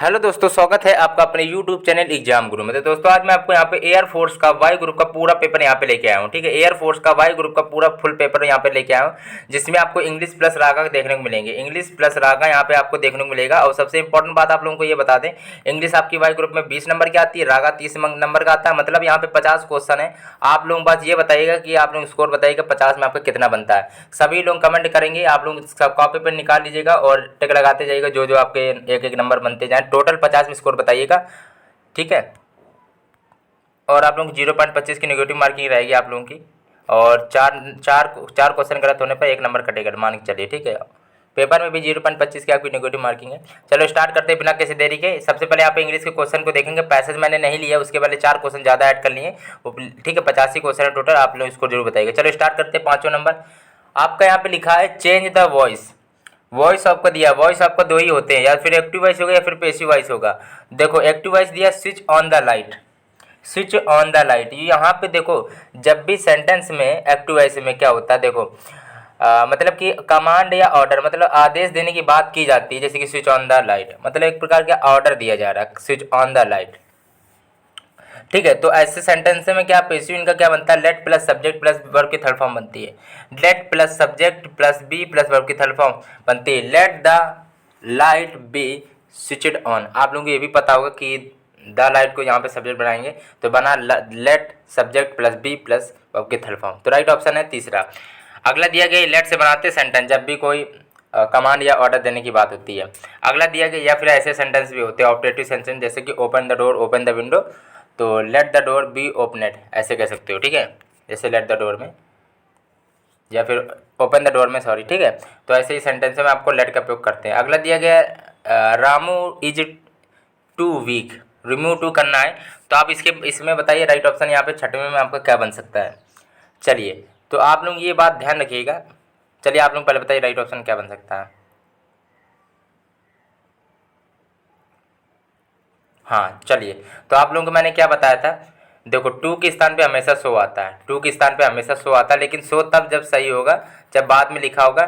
Hello दोस्तों, स्वागत है आपका अपने यूट्यूब चैनल एग्जाम गुरु में। तो दोस्तों आज मैं आपको यहाँ पे एयरफोर्स का वाई ग्रुप का पूरा पेपर यहाँ पे लेके आया हूँ। ठीक है, एयरफोर्स का वाई ग्रुप का पूरा फुल पेपर यहाँ पे लेके आया हूँ, जिसमें आपको इंग्लिश प्लस रागा देखने को मिलेंगे। इंग्लिश प्लस रागा यहाँ पे आपको देखने को मिलेगा। और सबसे इंपॉर्टेंट बात आप लोगों को ये बता दें, इंग्लिश आपकी वाई ग्रुप में 20 नंबर की आती है, रागा 30 नंबर का आता है। मतलब यहाँ पे 50 क्वेश्चन है। आप लोग बस ये बताइएगा कि आप लोग स्कोर बताइएगा 50 में आपका कितना बनता है। सभी लोग कमेंट करेंगे, आप लोग सब कॉपी पर निकाल लीजिएगा और टिक लगाते जाइएगा जो जो आपके एक एक नंबर बनते जाए। टोटल 50 में स्कोर बताइएगा, ठीक है। और आप लोग 0.25 की नेगेटिव मार्किंग रहेगी आप लोगों की। और चार चार चार क्वेश्चन गलत होने पर 1 नंबर कटेगा, मान के चलिए, ठीक है। पेपर में भी 0.25 की आपकी नेगेटिव मार्किंग है। चलो स्टार्ट करते हैं बिना किसी देरी के। सबसे पहले आप इंग्लिश के क्वेश्चन को देखेंगे। पैसेज मैंने नहीं लिया, उसके पहले 4 क्वेश्चन ज़्यादा ऐड कर लिए वो, ठीक है। 85 क्वेश्चन है टोटल, आप लोग इसको जरूर बताइएगा। चलो स्टार्ट करते हैं। 5वां नंबर आपका यहाँ पे लिखा है चेंज द वॉइस। वॉइस आपका दिया, वॉइस आपका दो ही होते हैं, या फिर एक्टिव वॉइस होगा या फिर पैसिव वॉइस होगा। देखो एक्टिव वॉइस दिया, switch on the light. Switch on the light, यहाँ पे देखो जब भी सेंटेंस में एक्टिव वॉइस में क्या होता है, देखो मतलब कि कमांड या ऑर्डर, मतलब आदेश देने की बात की जाती है। जैसे कि स्विच ऑन द लाइट मतलब एक प्रकार का ऑर्डर दिया जा रहा है, स्विच ऑन द लाइट, ठीक है। तो ऐसे सेंटेंस में क्या पैसिव इनका क्या बनता है, let plus subject plus verb की थर्ड फॉर्म बनती है। Let plus subject plus be plus verb की थर्ड फॉर्म बनती है, let the light be switched on. आप लोगों को ये भी पता होगा कि द लाइट को यहाँ पे सब्जेक्ट बनाएंगे तो बना let subject plus be plus verb की थर्ड फॉर्म। तो राइट ऑप्शन है तीसरा। अगला दिया गया लेट से बनाते सेंटेंस जब भी कोई कमांड या ऑर्डर देने की बात होती है। अगला दिया गया, या फिर ऐसे सेंटेंस भी होते हैं ऑपरेटिव सेंटेंस, जैसे कि open the door, open the window, तो लेट द डोर बी ओपनेड ऐसे कह सकते हो, ठीक है। जैसे लेट द डोर में या फिर ओपन द डोर में, सॉरी, ठीक है। तो ऐसे ही सेंटेंस में आपको लेट का उपयोग करते हैं। अगला दिया गया Ramu is too weak, remove too करना है। तो आप इसमें बताइए राइट ऑप्शन यहाँ पे 6वें में आपका क्या बन सकता है। चलिए तो आप लोग ये बात ध्यान रखिएगा। चलिए आप लोग पहले बताइए राइट ऑप्शन क्या बन सकता है। हाँ चलिए, तो आप लोगों को मैंने क्या बताया था, देखो टू के स्थान पे हमेशा सो आता है, टू के स्थान पे हमेशा सो आता है, लेकिन सो तब जब सही होगा जब बाद में लिखा होगा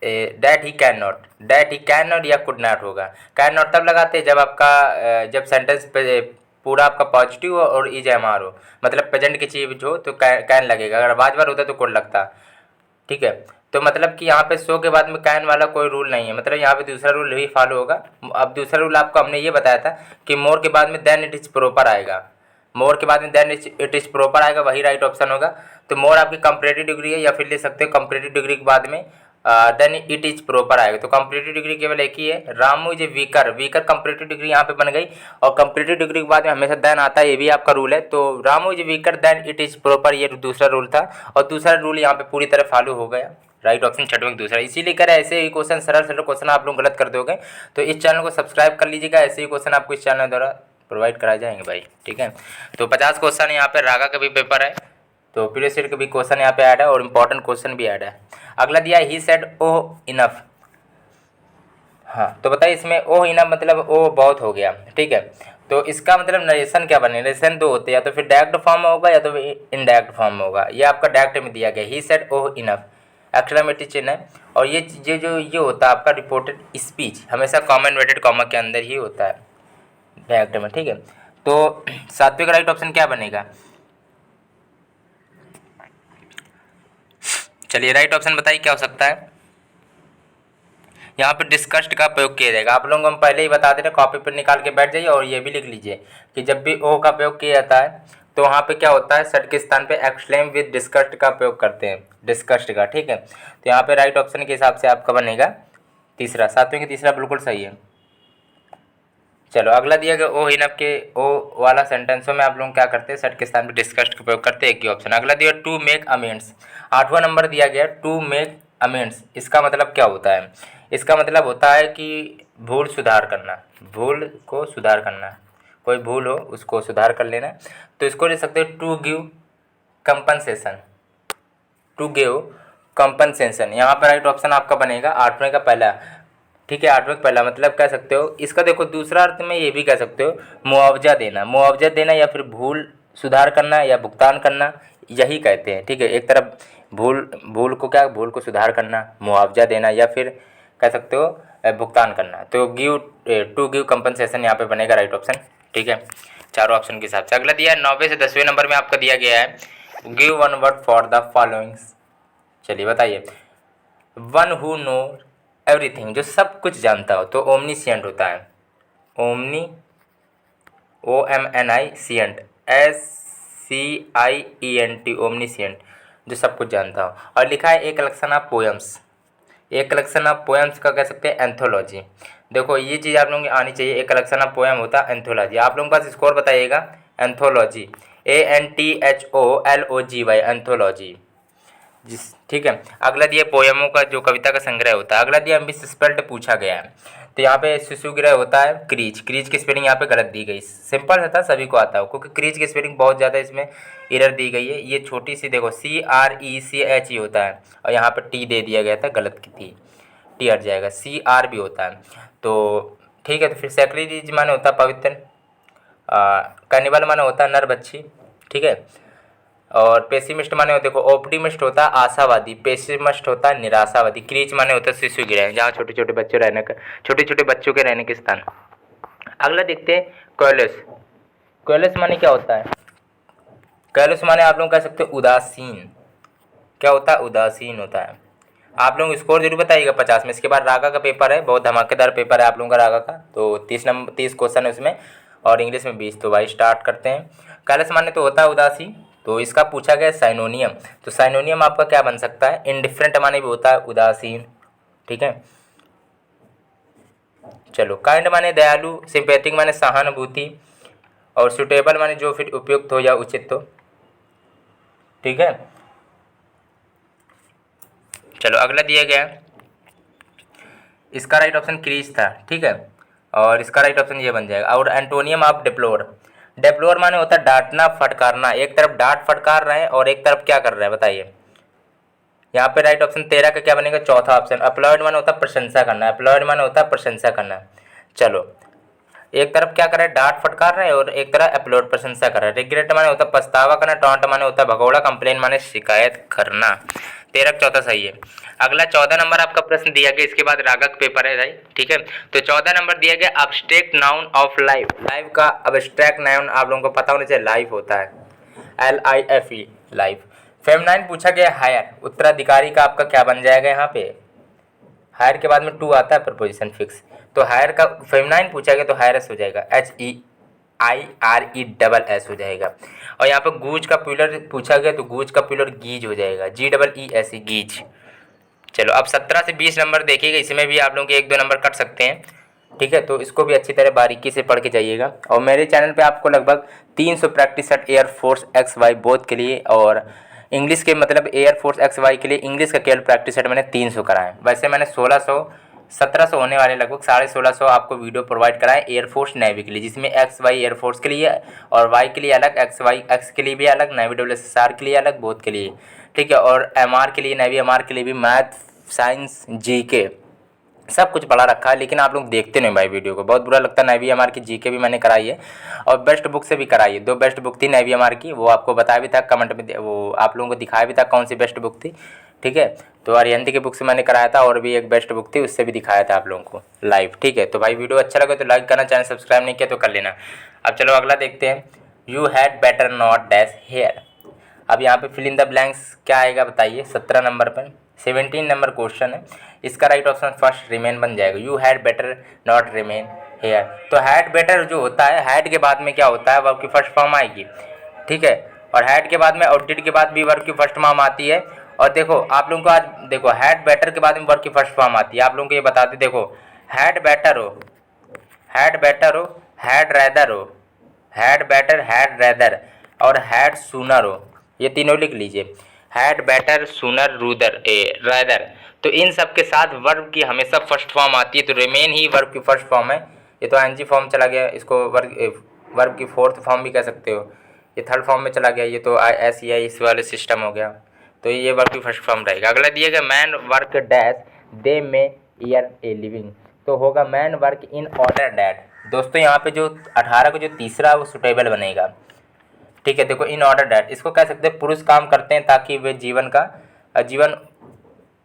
that he can not, that he can not या कुड नॉट होगा। कैन नॉट तब लगाते हैं जब आपका जब सेंटेंस पे पूरा आपका पॉजिटिव हो और इज एम आर हो, मतलब प्रेजेंट की चीज हो तो कैन लगेगा। अगर बार बार होता तो कुड लगता, ठीक है। तो मतलब कि यहाँ पे सो के बाद में कैन वाला कोई रूल नहीं है, मतलब यहाँ पे दूसरा रूल ही फॉलो होगा। अब दूसरा रूल आपको हमने ये बताया था कि मोर के बाद में देन इट इज प्रॉपर आएगा, मोर के बाद में देन इट इज प्रॉपर आएगा, वही राइट ऑप्शन होगा। तो मोर आपकी कंपैरेटिव डिग्री है, या फिर ले सकते हो कंपैरेटिव डिग्री के बाद में देन इट इज प्रॉपर आएगा। तो कंपैरेटिव डिग्री केवल एक ही है, Ramu is weaker, weaker comparative degree यहाँ पे बन गई। और कंपैरेटिव डिग्री के बाद में हमेशा देन आता है, ये भी आपका रूल है। तो Ramu is weaker then it is proper, ये दूसरा रूल था। और दूसरा रूल यहाँ पे पूरी तरह फॉलो हो गया। राइट ऑप्शन 6वां दूसरा। इसीलिए कर ऐसे ही क्वेश्चन, सरल सरल क्वेश्चन आप लोग गलत कर दोगे तो इस चैनल को सब्सक्राइब कर लीजिएगा। ऐसे ही क्वेश्चन आपको इस चैनल द्वारा प्रोवाइड कराए जाएंगे भाई, ठीक है। तो 50 क्वेश्चन यहाँ पे रागा का भी पेपर है, तो प्रीवियस ईयर का भी क्वेश्चन यहाँ पे ऐड है और इम्पोर्टेंट क्वेश्चन भी ऐड है। अगला दिया ही सेड ओह इनफ। हाँ तो बताइए इसमें ओह इनफ मतलब ओह बहुत हो गया, ठीक है। तो इसका मतलब नरेशन क्या बने, नरेशन दो होते हैं, या तो फिर डायरेक्ट फॉर्म में होगा या तो इनडायरेक्ट फॉर्म में होगा। ये आपका डायरेक्ट में दिया गया, he said oh enough, exclamatory चिन्ह है। और ये चीज़ें जो ये होता है आपका रिपोर्टेड स्पीच, हमेशा कॉमा इन्वर्टेड कॉमा के अंदर ही होता है डायरेक्ट में, ठीक है। तो 7वें का राइट ऑप्शन क्या बनेगा, चलिए राइट ऑप्शन बताइए क्या हो सकता है। यहाँ पे डिस्कस्ड का प्रयोग किया जाएगा। आप लोगों को हम पहले ही बता दे रहे, कॉपी पर निकाल के बैठ जाइए और ये भी लिख लीजिए कि जब भी ओ का प्रयोग किया जाता है तो वहाँ पे क्या होता है, सट के स्थान पे एक्सक्लेम विद डिस्कस्ड का प्रयोग करते हैं, डिस्कस्ड का, ठीक है। तो यहाँ पे राइट ऑप्शन के हिसाब से आपका बनेगा तीसरा। 7वें का तीसरा बिल्कुल सही है। चलो अगला दिया गया ओ इनफ के ओ वाला सेंटेंसों में आप लोग क्या करते हैं, सट के स्थान पे डिस्कस्ड का प्रयोग करते हैं, एक ही ऑप्शन। अगला दिया टू मेक अमेंड्स। 8वां नंबर दिया गया टू मेक अमेंड्स। इसका मतलब क्या होता है, इसका मतलब होता है कि भूल सुधार करना, भूल को सुधार करना, कोई भूल हो उसको सुधार कर लेना। तो इसको ले सकते हैं to give compensation, to give compensation. यहाँ पर राइट ऑप्शन आपका बनेगा 8वें का पहला, ठीक है। 8वें का पहला मतलब कह सकते हो इसका, देखो दूसरा अर्थ में ये भी कह सकते हो मुआवजा देना, मुआवजा देना या फिर भूल सुधार करना या भुगतान करना, यही कहते हैं, ठीक है। एक तरफ भूल को क्या, भूल को सुधार करना, मुआवजा देना, या फिर कह सकते हो भुगतान करना। तो टू गिव कंपनसेशन यहाँ पे बनेगा राइट ऑप्शन। ठीक है, चारों ऑप्शन के हिसाब से। अगला दिया है 9वें से 10वें नंबर में आपका दिया गया है give one word for the followings. चलिए बताइए। वन हु नो एवरीथिंग, जो सब कुछ जानता हो, तो ओमनीसिएंट होता है। ओमनी OMNICient SCIENT ओमनीसिएंट, जो सब कुछ जानता हो। और लिखा है ए कलेक्शन ऑफ पोएम्स। एक कलेक्शन ऑफ पोएम्स का कह सकते हैं एंथोलॉजी। देखो ये चीज़ आप लोगों की आनी चाहिए। एक कलेक्शन ऑफ पोएम होता है एंथोलॉजी। आप लोगों के पास स्कोर बताइएगा एंथोलॉजी, ANTHOLOGY एंथोलॉजी जिस। ठीक है, अगला दिया पोएमों का जो कविता का संग्रह होता है। अगला दिया मिसस्पेल्ड पूछा गया है। तो यहाँ पे शिशुगृह होता है क्रीच। क्रीच की स्पेलिंग यहाँ पे गलत दी गई। सिंपल था, सभी को आता हो, क्योंकि क्रीच की स्पेलिंग बहुत ज़्यादा इसमें एरर दी गई है। ये छोटी सी देखो CRECH होता है और यहाँ पे टी दे दिया गया था, गलत की थी, टी हट जाएगा। CR भी होता है। तो ठीक है, तो फिर सैक्रिलीज माने होता है पवित्र। कैनिबल माने होता है नर बच्ची। ठीक है, और पेसिमिस्ट माने देखो ऑप्टिमिस्ट होता है आशावादी, पेसिमिस्ट होता है निराशावादी। क्रीच माने होता है शिशु गृह, जहाँ छोटे छोटे बच्चे रहने का, छोटे छोटे बच्चों के रहने के स्थान। अगला देखते हैं क्वेलस। क्वेलस माने क्या होता है? क्वेलस माने आप लोग कह सकते हो उदासीन। क्या होता है? उदासीन होता है। आप लोग स्कोर जरूर बताइएगा 50 में। इसके बाद रागा का पेपर है, बहुत धमाकेदार पेपर है आप लोगों का रागा का। तो 30 क्वेश्चन है उसमें और इंग्लिश में 20। तो भाई स्टार्ट करते हैं। कैलस माने तो होता है उदासी। तो इसका पूछा गया साइनोनियम। तो साइनोनियम आपका क्या बन सकता है? इंडिफरेंट माने भी होता है उदासीन। ठीक है, चलो। काइंड माने दयालु, सिंपैथिक माने सहानुभूति, और सुटेबल माने जो फिर उपयुक्त हो या उचित हो। ठीक है, चलो अगला दिया गया इसका राइट ऑप्शन क्रीज था। ठीक है, और इसका राइट ऑप्शन ये बन जाएगा। और एंटोनियम ऑफ डिप्लोर। डिप्लोर माने होता है डांटना फटकारना। एक तरफ डांट फटकार रहे हैं और एक तरफ क्या कर रहे हैं बताइए। यहाँ पे राइट ऑप्शन 13 का क्या बनेगा? चौथा ऑप्शन। अपलॉयड माने होता है प्रशंसा करना। अपलॉयड माने होता है प्रशंसा करना। चलो, एक तरफ क्या कर रहा है? डांट फटकार रहे हैं और एक तरफ अपलोड प्रशंसा कर रहा है। रिग्रेट माने होता है पछतावा करना। टॉन्ट माने होता है भगोड़ा। कंप्लेन माने शिकायत करना। 13 चौथा सही है। अगला 14 नंबर आपका प्रश्न दिया गया, इसके बाद रागक पेपर है भाई। ठीक है, तो 14 नंबर दिया गया abstract noun of life. Life का अब्स्ट्रैक्ट नाउन आप लोगों को पता होना चाहिए, लाइफ होता है LIFE लाइफ। फेमिनाइन पूछा गया हायर। उत्तराधिकारी का आपका क्या बन जाएगा? यहाँ पे हायर के बाद में टू आता है प्रपोजिशन फिक्स। तो हायर का फेमिनाइन पूछा गया तो हायरस हो जाएगा, HEIRESS हो जाएगा। और यहाँ पे गूज का प्लूरल पूछा गया तो गूज का प्लूरल गीज हो जाएगा, GEESE गीज। चलो अब 17 से 20 नंबर देखिएगा, इसमें भी आप लोग के 1-2 नंबर कट सकते हैं। ठीक है, तो इसको भी अच्छी तरह बारीकी से पढ़ के जाइएगा। और मेरे चैनल पे आपको लगभग 300 practice set air force XY both के लिए और इंग्लिश के मतलब एयरफोर्स XY के लिए इंग्लिश का केवल प्रैक्टिस सेट मैंने 300 कराए। वैसे मैंने 1700 होने वाले लगभग 1650 आपको वीडियो प्रोवाइड कराए एयरफोर्स नेवी के लिए, जिसमें XY एयरफोर्स के लिए और Y के लिए अलग, X के लिए भी अलग, नेवी WSSR के लिए अलग, बोथ के लिए। ठीक है, और MR के लिए, नेवी MR के लिए भी मैथ, साइंस, GK सब कुछ पढ़ा रखा है। लेकिन आप लोग देखते नहीं भाई वीडियो को, बहुत बुरा लगता है। नेवी MR की GK भी मैंने कराई है और बेस्ट बुक से भी कराई है। 2 बेस्ट बुक थी नेवी MR की, वो आपको बताया भी था कमेंट में, वो आप लोगों को दिखाया भी था कौन सी बेस्ट बुक थी। ठीक है, तो अरिहंती की बुक से मैंने कराया था और भी एक बेस्ट बुक थी, उससे भी दिखाया था आप लोगों को लाइव। ठीक है, तो भाई वीडियो अच्छा लगे तो लाइक करना, चैनल सब्सक्राइब नहीं किया तो कर लेना। अब चलो अगला देखते हैं। You had better not dash here. अब यहाँ पे फिल इन द ब्लैंक्स क्या आएगा बताइए। 17 नंबर पर 17 नंबर क्वेश्चन है। इसका राइट ऑप्शन फर्स्ट रिमेन बन जाएगा। You had better not remain here. तो हैड बेटर जो होता है, हैड के बाद में क्या होता है? वर्ब की फर्स्ट फॉर्म आएगी। ठीक है, और हैड के बाद में और डिड के बाद भी वर्ब की फर्स्ट फॉर्म आती है। और देखो आप लोगों को आज देखो हैड बेटर के बाद में वर्ब की फर्स्ट फॉर्म आती है। आप लोगों को ये बताते देखो, हैड बेटर हो, हैड बेटर हो, हैड रैदर हो, हैड बेटर, हैड रैदर और हैड सूनर हो। ये तीनों लिख लीजिए, हैड बेटर, सूनर, रूदर, रैदर। तो इन सब के साथ वर्ब की हमेशा फर्स्ट फॉर्म आती है। तो रिमेन ही वर्ब की फर्स्ट फॉर्म है। ये तो ING फॉर्म चला गया, इसको वर्ब की फोर्थ फॉर्म भी कह सकते हो। ये थर्ड फॉर्म में चला गया, ये तो SEI इस वाले सिस्टम हो गया। तो ये वर्ब की फर्स्ट फॉर्म रहेगा। अगला दिएगा मैन वर्क डैश दे में ईयर ए लिविंग। तो होगा man work in order that. दोस्तों यहाँ पे जो 18 को जो तीसरा है वो सुटेबल बनेगा। ठीक है, देखो इन ऑर्डर डैट, इसको कह सकते हैं पुरुष काम करते हैं ताकि वे जीवन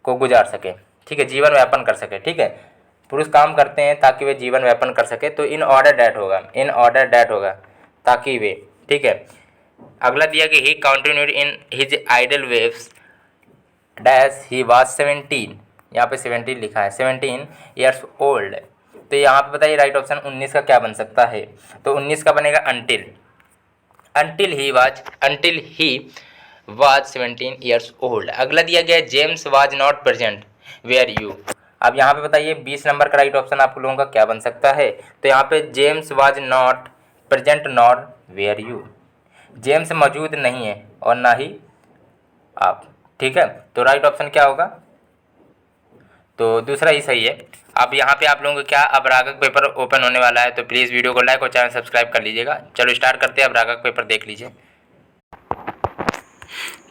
को गुजार सकें। ठीक है, जीवन व्यापन कर सके। ठीक है, पुरुष काम करते हैं ताकि वे जीवन व्यापन कर सके, तो इन ऑर्डर डैट होगा, इन ऑर्डर डैट होगा ताकि वे। ठीक है, अगला दिया कि he continued in his idle waves dash he was 17, यहाँ पे 17 लिखा है, 17 ईयर्स ओल्ड। तो यहाँ पे बताइए राइट ऑप्शन 19 का क्या बन सकता है, तो 19 का बनेगा until, until he was 17 years old. अगला दिया गया James was not present where you. अब यहाँ पे बताइए 20 नंबर का राइट ऑप्शन आप लोगों का क्या बन सकता है, तो यहाँ पे James was not present nor where you, James मौजूद नहीं है और ना ही आप। ठीक है, तो राइट ऑप्शन क्या होगा, तो दूसरा ही सही है। अब यहाँ पे आप लोगों को क्या, अब रागक पेपर ओपन होने वाला है, तो प्लीज़ वीडियो को लाइक और चैनल सब्सक्राइब कर लीजिएगा। चलो स्टार्ट करते हैं, अब रागक पेपर देख लीजिए।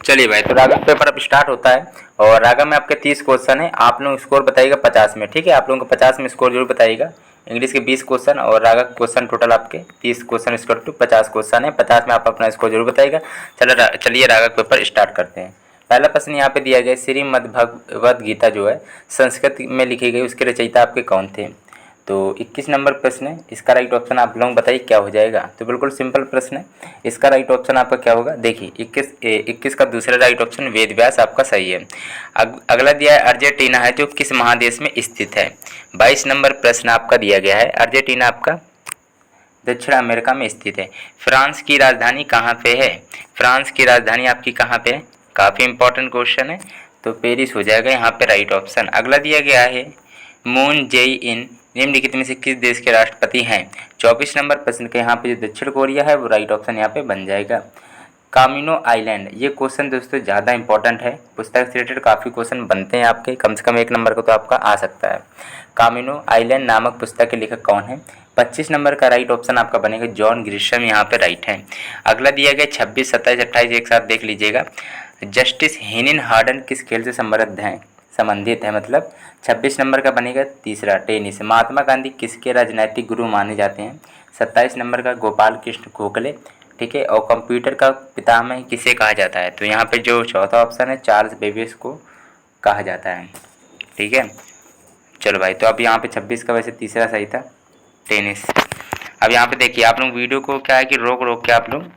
चलिए भाई, तो रागम पेपर अब स्टार्ट होता है और रागम में आपके 30 क्वेश्चन है, आप लोग स्कोर बताइएगा 50 में। ठीक है, आप लोगों को 50 में स्कोर जरूर बताइएगा। इंग्लिश के 20 क्वेश्चन और रागक क्वेश्चन टोटल आपके 30 क्वेश्चन स्कोर टू 50 क्वेश्चन है, 50 में आप अपना स्कोर जरूर बताइएगा। चलिए रागक पेपर स्टार्ट करते हैं। पहला प्रश्न यहाँ पे दिया गया, श्रीमद्भगवद गीता जो है संस्कृत में लिखी गई, उसके रचयिता आपके कौन थे, तो 21 नंबर प्रश्न है। इसका राइट ऑप्शन आप लोग बताइए क्या हो जाएगा, तो बिल्कुल सिंपल प्रश्न है, इसका राइट ऑप्शन आपका क्या होगा, देखिए 21 का दूसरा राइट ऑप्शन वेद व्यास आपका सही है। अगला दिया है अर्जेंटीना है जो किस महादेश में स्थित है। 22 नंबर प्रश्न आपका दिया गया है, अर्जेंटीना आपका दक्षिण अमेरिका में स्थित है। फ्रांस की राजधानी कहाँ पे है, फ्रांस की राजधानी आपकी कहाँ पे है, काफ़ी इंपॉर्टेंट क्वेश्चन है, तो पेरिस हो जाएगा यहाँ पे राइट ऑप्शन। अगला दिया गया है मून जेई इन निम्नलिखित में से किस देश के राष्ट्रपति हैं। 24 नंबर प्रश्न के यहाँ पे जो दक्षिण कोरिया है वो राइट ऑप्शन यहाँ पे बन जाएगा। कामिनो आइलैंड, ये क्वेश्चन दोस्तों ज़्यादा इंपॉर्टेंट है, पुस्तक से रिलेटेड काफ़ी क्वेश्चन बनते हैं आपके, कम से कम 1 नंबर को तो आपका आ सकता है। कामिनो आइलैंड नामक पुस्तक के लेखक कौन है। 25 नंबर का राइट ऑप्शन आपका बनेगा जॉन ग्रिशम, यहाँ पे राइट है। अगला दिया गया 26, 27, 28 एक साथ देख लीजिएगा। जस्टिस हेनिन हार्डन किस खेल से संबंधित है, मतलब 26 नंबर का बनेगा तीसरा टेनिस। महात्मा गांधी किसके राजनैतिक गुरु माने जाते हैं। 27 नंबर का गोपाल कृष्ण गोखले। ठीक है, और कंप्यूटर का पितामह किसे कहा जाता है, तो यहाँ पे जो चौथा ऑप्शन है चार्ल्स बेबेज को कहा जाता है। ठीक है, चलो भाई, तो अब यहाँ पे 26 का वैसे तीसरा सही था टेनिस। अब यहाँ पे देखिए आप लोग वीडियो को क्या है कि रोक रोक के आप लोग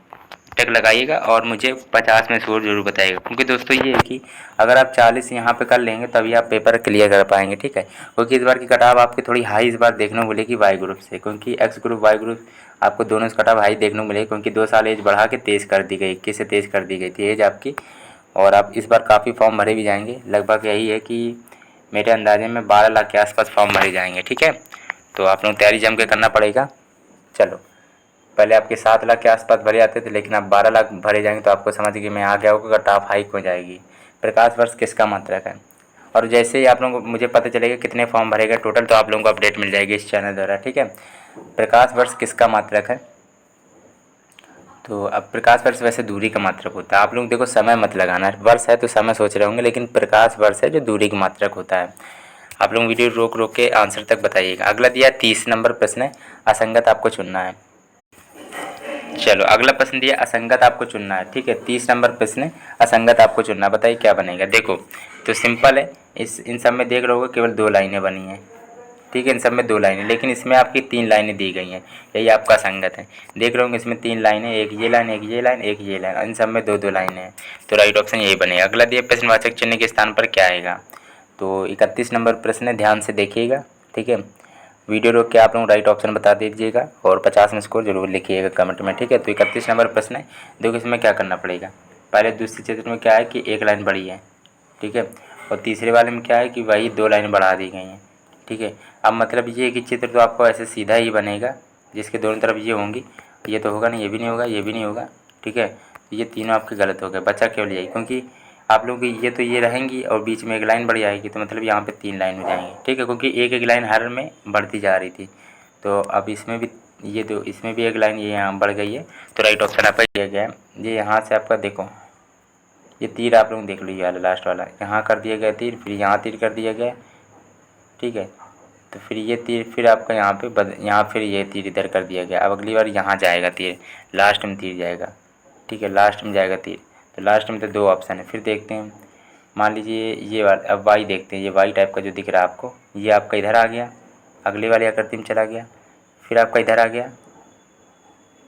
टक लगाइएगा और मुझे 50 में स्कोर जरूर बताइएगा, क्योंकि दोस्तों ये है कि अगर आप 40 यहाँ पे कर लेंगे तभी आप पेपर क्लियर कर पाएंगे। ठीक है, क्योंकि इस बार की कटाव आपकी थोड़ी हाई इस बार देखने को मिलेगी वाई ग्रुप से, क्योंकि एक्स ग्रुप वाई ग्रुप आपको दोनों से कटाव हाई देखने को मिलेगी, क्योंकि 2 साल एज बढ़ा के तेज़ कर दी गई, 21 से तेज़ कर दी गई थी एज आपकी। और आप इस बार काफ़ी फॉर्म भरे भी जाएंगे, लगभग यही है कि मेरे अंदाजे में 12 लाख के आसपास फॉर्म भरे जाएंगे। ठीक है, तो आप लोग तैयारी जम के करना पड़ेगा। चलो, पहले आपके 7 लाख के आसपास भरे आते थे, लेकिन अब 12 लाख भरे जाएंगे, तो आपको समझ कि मैं आ गया होगा, टॉप हाइक हो जाएगी। प्रकाश वर्ष किसका मात्रक है, और जैसे ही आप लोगों को मुझे पता चलेगा कितने फॉर्म भरेगा टोटल, तो आप लोगों को अपडेट मिल जाएगी इस चैनल द्वारा। ठीक है, प्रकाश वर्ष किसका मात्रक है, तो अब प्रकाश वर्ष वैसे दूरी का मात्रक होता है। आप लोग देखो समय मत लगाना, वर्ष है तो समय सोच रहे होंगे, लेकिन प्रकाश वर्ष है जो दूरी का मात्रक होता है। आप लोग वीडियो रोक रोक के आंसर तक बताइएगा। अगला दिया 30 नंबर प्रश्न है, असंगत आपको चुनना है। चलो, अगला प्रश्न दिया असंगत आपको चुनना है। ठीक है, 30 नंबर प्रश्न है, असंगत आपको चुनना, बताइए क्या बनेगा। देखो तो सिंपल है, इन सब में देख रहे होगे केवल 2 लाइनें बनी हैं। ठीक है, इन सब में 2 लाइनें, लेकिन इसमें आपकी 3 लाइनें दी गई हैं, यही आपका असंगत है। देख रहे होंगे इसमें 3 लाइनें, एक ये लाइन, एक ये लाइन, एक ये लाइन, इन सब में 2-2 लाइनें हैं, तो राइट ऑप्शन यही बनेगा। अगला दिया प्रश्नवाचक चिन्ह के स्थान पर क्या आएगा, तो 31 नंबर प्रश्न है, ध्यान से देखिएगा। ठीक है, वीडियो रोक के आप लोग राइट ऑप्शन बता दीजिएगा और 50 में स्कोर जरूर लिखिएगा कमेंट में। ठीक है, तो 31 नंबर प्रश्न है, देखो इसमें क्या करना पड़ेगा। पहले दूसरे चित्र में क्या है कि 1 लाइन बढ़ी है। ठीक है, और तीसरे वाले में क्या है कि वही 2 लाइन बढ़ा दी गई हैं। ठीक है, अब मतलब ये है कि चित्र तो आपको ऐसे सीधा ही बनेगा, जिसके दोनों तरफ ये होंगी, ये तो होगा नहीं, ये भी नहीं होगा, ये भी नहीं होगा। ठीक है, ये तीनों आपके गलत हो गए, बचा केवल यही, क्योंकि आप लोग ये तो ये रहेंगी और बीच में 1 लाइन बढ़ जाएगी, तो मतलब यहाँ पे 3 लाइन हो जाएंगी। ठीक है, क्योंकि एक लाइन हर में बढ़ती जा रही थी, तो अब इसमें भी ये तो इसमें भी 1 लाइन ये यहाँ बढ़ गई है, तो राइट ऑप्शन आपका दिया गया है। ये यहाँ से आपका देखो, ये तीर आप लोग देख लीजिए, वाला लास्ट वाला यहाँ कर दिया गया तीर, फिर यहाँ तीर कर दिया गया। ठीक है, तो फिर ये तीर फिर आपका यहाँ पे यहाँ फिर ये तीर इधर कर दिया गया। अब अगली बार यहाँ जाएगा तीर, लास्ट में तीर जाएगा। ठीक है, लास्ट में जाएगा तीर, तो लास्ट में तो 2 ऑप्शन है, फिर देखते हैं मान लीजिए ये वाला, अब वाई देखते हैं, ये वाई टाइप का जो दिख रहा है आपको, ये आपका इधर आ गया, अगले वाली आकृति में चला गया, फिर आपका इधर आ गया,